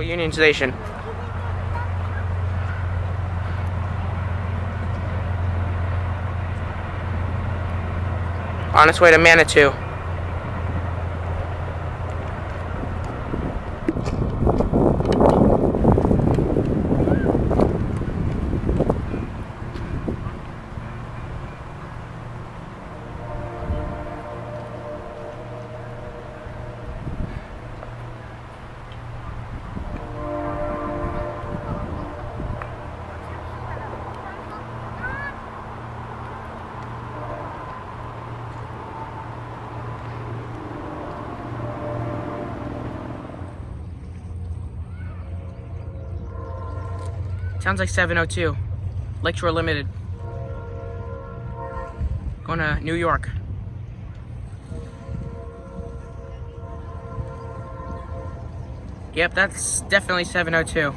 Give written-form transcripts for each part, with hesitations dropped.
Union Station. On its way to Manitou. Sounds like 702. Lakeshore Limited. Going to New York. Yep, that's definitely 702.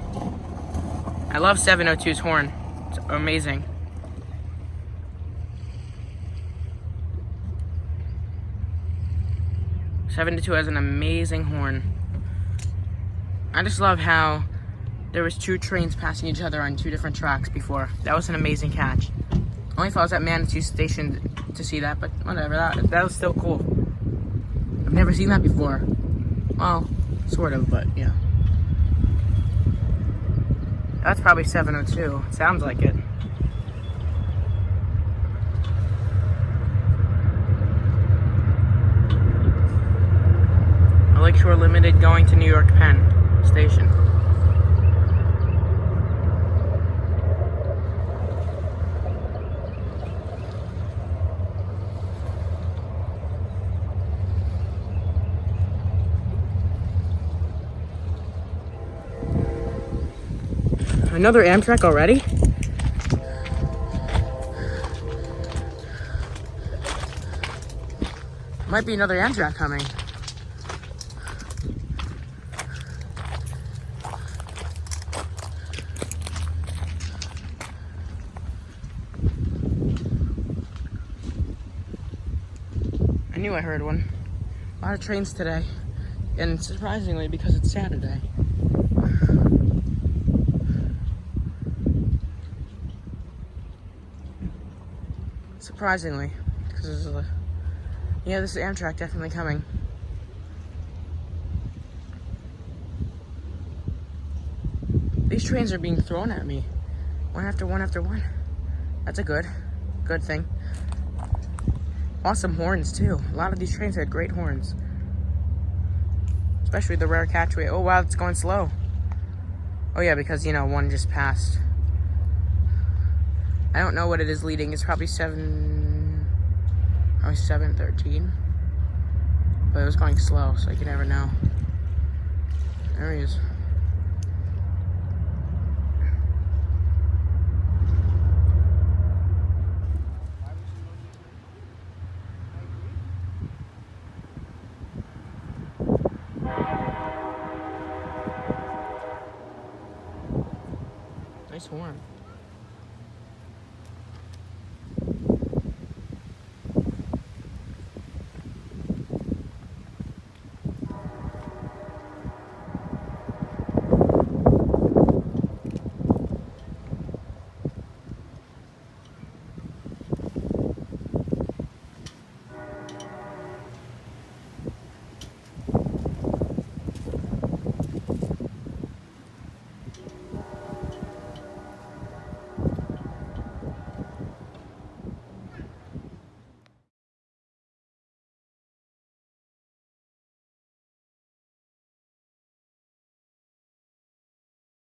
I love 702's horn. It's amazing. '72 has an amazing horn. I just love how there was two trains passing each other on two different tracks before. That was an amazing catch. Only if I was at Manitou Station to see that, but whatever, that was still cool. I've never seen that before. Well, sort of, but yeah. That's probably 702. It sounds like it. A Lakeshore Limited going to New York Penn Station. Another Amtrak already? Might be another Amtrak coming. I knew I heard one. A lot of trains today. And surprisingly, because it's Saturday. Surprisingly, because yeah, this is Amtrak definitely coming. These trains are being thrown at me, one after one after one. That's a good thing. Awesome horns too. A lot of these trains had great horns, especially the rare catchway. Oh wow, it's going slow. Oh yeah, because you know one just passed. I don't know what it is leading. It's probably 713. But it was going slow, so you never know. There he is. Nice horn.